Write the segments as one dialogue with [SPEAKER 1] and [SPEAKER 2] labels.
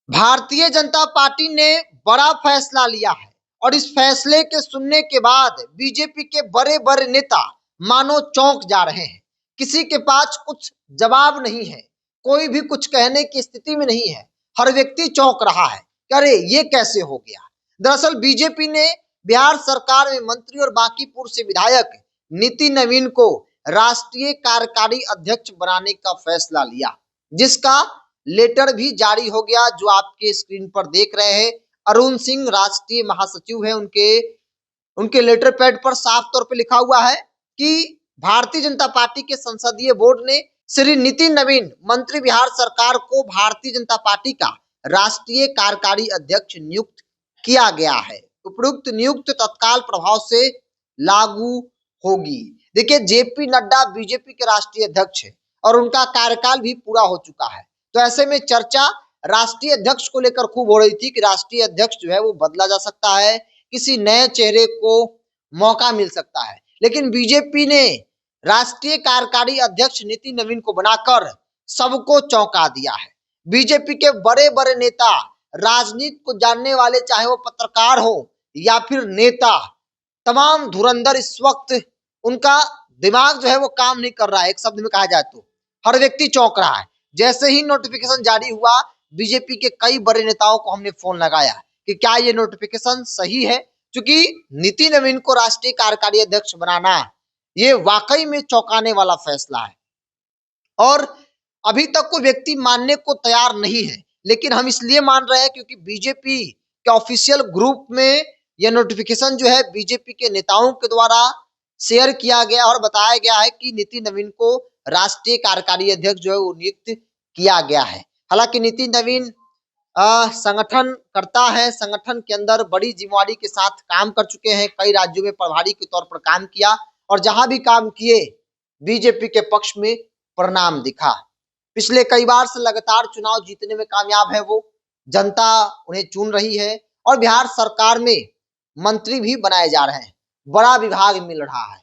[SPEAKER 1] Bharatiya Janata party ने बड़ा फैसला लिया है और इस फैसले के सुनने के बाद बीजेपी के बड़े बड़े नेता मानो चौंक जा रहे हैं। किसी के पास कुछ जवाब नहीं है, कोई भी कुछ कहने की स्थिति में नहीं है। हर व्यक्ति चौंक रहा है, अरे ये कैसे हो गया। दरअसल बीजेपी ने बिहार सरकार में मंत्री और बांकीपुर से विधायक नीति नवीन को राष्ट्रीय कार्यकारी अध्यक्ष बनाने का फैसला लिया, जिसका लेटर भी जारी हो गया, जो आपके स्क्रीन पर देख रहे हैं। अरुण सिंह राष्ट्रीय महासचिव है, उनके लेटर पैड पर साफ तौर पे लिखा हुआ है कि भारतीय जनता पार्टी के संसदीय बोर्ड ने श्री नितिन नवीन मंत्री बिहार सरकार को भारतीय जनता पार्टी का राष्ट्रीय कार्यकारी अध्यक्ष नियुक्त किया गया है। उपरोक्त नियुक्त तत्काल प्रभाव से लागू होगी। देखिए, जेपी नड्डा बीजेपी के राष्ट्रीय अध्यक्ष है और उनका कार्यकाल भी पूरा हो चुका है। तो ऐसे में चर्चा राष्ट्रीय अध्यक्ष को लेकर खूब हो रही थी कि राष्ट्रीय अध्यक्ष जो है वो बदला जा सकता है, किसी नए चेहरे को मौका मिल सकता है। लेकिन बीजेपी ने राष्ट्रीय कार्यकारी अध्यक्ष नीति नवीन को बनाकर सबको चौंका दिया है। बीजेपी के बड़े बड़े नेता, राजनीति को जानने वाले, चाहे वो पत्रकार हो या फिर नेता, तमाम धुरंधर इस वक्त उनका दिमाग जो है वो काम नहीं कर रहा है। एक शब्द में कहा जाए तो हर व्यक्ति चौंक रहा है। जैसे ही नोटिफिकेशन जारी हुआ, बीजेपी के कई बड़े नेताओं को हमने फोन लगाया कि क्या ये नोटिफिकेशन सही है, क्योंकि नीति नवीन को राष्ट्रीय कार्यकारी अध्यक्ष बनाना ये वाकई में चौंकाने वाला फैसला है और अभी तक कोई व्यक्ति मानने को तैयार नहीं है। लेकिन हम इसलिए मान रहे हैं क्योंकि बीजेपी के ऑफिशियल ग्रुप में यह नोटिफिकेशन जो है बीजेपी के नेताओं के द्वारा शेयर किया गया और बताया गया है कि नीति नवीन को राष्ट्रीय कार्यकारी अध्यक्ष जो है वो नियुक्त किया गया है। हालांकि नीति नवीन संगठन करता है, संगठन के अंदर बड़ी जिम्मेवारी के साथ काम कर चुके हैं, कई राज्यों में प्रभारी के तौर पर काम किया और जहां भी काम किए बीजेपी के पक्ष में परिणाम दिखा। पिछले कई बार से लगातार चुनाव जीतने में कामयाब है वो, जनता उन्हें चुन रही है और बिहार सरकार में मंत्री भी बनाए जा रहे हैं, बड़ा विभाग मिल रहा है।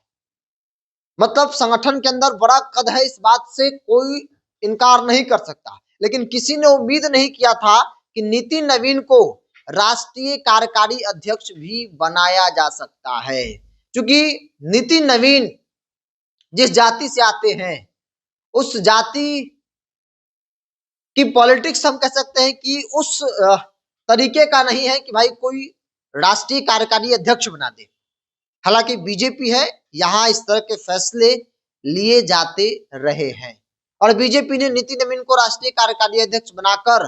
[SPEAKER 1] मतलब संगठन के अंदर बड़ा कद है, इस बात से कोई इनकार नहीं कर सकता। लेकिन किसी ने उम्मीद नहीं किया था कि नीति नवीन को राष्ट्रीय कार्यकारी अध्यक्ष भी बनाया जा सकता है, क्योंकि नीति नवीन जिस जाति से आते हैं उस जाति की पॉलिटिक्स हम कह सकते हैं कि उस तरीके का नहीं है कि भाई कोई राष्ट्रीय कार्यकारी अध्यक्ष बना दे। हालांकि बीजेपी है, यहाँ इस तरह के फैसले लिए जाते रहे हैं और बीजेपी ने नीति नवीन को राष्ट्रीय कार्यकारी अध्यक्ष बनाकर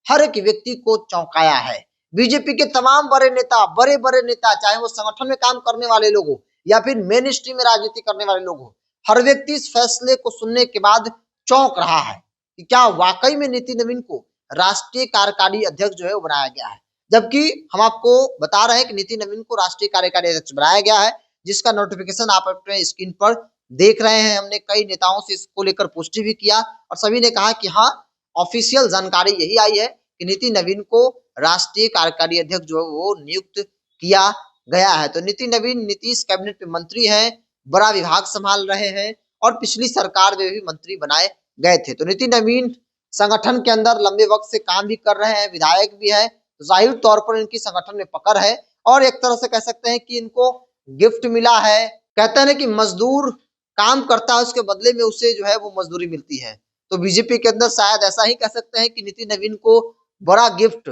[SPEAKER 1] हर एक व्यक्ति को चौंकाया है। बीजेपी के तमाम बड़े नेता, चाहे वो संगठन में काम करने वाले लोग हो या फिर मेन स्ट्रीम में राजनीति करने वाले लोग हो, हर व्यक्ति इस फैसले को सुनने के बाद चौंक रहा है कि क्या वाकई में नीति नवीन को राष्ट्रीय कार्यकारी अध्यक्ष जो है वो बनाया गया है। जबकि हम आपको बता रहे हैं कि नीति नवीन को राष्ट्रीय कार्यकारी अध्यक्ष बनाया गया है, जिसका नोटिफिकेशन आप अपने स्क्रीन पर देख रहे हैं। हमने कई नेताओं से इसको लेकर पुष्टि भी किया और सभी ने कहा कि हाँ, ऑफिशियल जानकारी यही आई है कि नीति नवीन को राष्ट्रीय कार्यकारी अध्यक्ष जो है वो नियुक्त किया गया है। तो नीति नवीन नीतीश कैबिनेट में मंत्री हैं, बड़ा विभाग संभाल रहे हैं और पिछली सरकार में भी मंत्री बनाए गए थे। तो नीति नवीन संगठन के अंदर लंबे वक्त से काम भी कर रहे हैं, विधायक भी है, तो जाहिर तौर पर इनकी संगठन में पकड़ है और एक तरह से कह सकते हैं कि इनको गिफ्ट मिला है। कहते हैं कि मजदूर काम करता है, उसके बदले में उसे जो है वो मजदूरी मिलती है। तो बीजेपी के अंदर शायद ऐसा ही कह सकते हैं कि नीति नवीन को बड़ा गिफ्ट,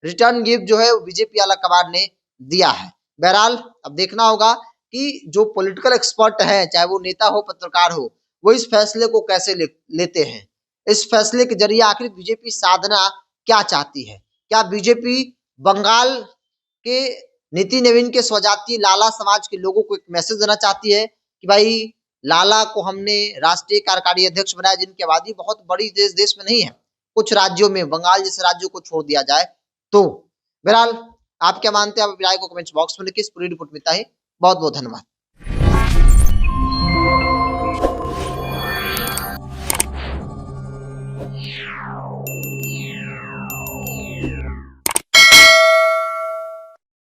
[SPEAKER 1] रिटर्न गिफ्ट जो है बीजेपी आला कमान ने दिया है। बहरहाल अब देखना होगा कि जो पॉलिटिकल एक्सपर्ट है, चाहे वो नेता हो, पत्रकार हो, वो इस फैसले को कैसे लेते हैं। इस फैसले के जरिए आखिर बीजेपी साधना क्या चाहती है। क्या बीजेपी बंगाल के नीति नवीन के स्वजातीय लाला समाज के लोगों को एक मैसेज देना चाहती है कि भाई लाला को हमने राष्ट्रीय कार्यकारी अध्यक्ष बनाया, जिनकी आबादी बहुत बड़ी देश में नहीं है, कुछ राज्यों में, बंगाल जैसे राज्यों को छोड़ दिया जाए तो। बहरहाल आप क्या मानते हैं, आप राय को कमेंट्स बॉक्स में लिखिए। इस पूरी रिपोर्ट में इतना ही, बहुत बहुत धन्यवाद।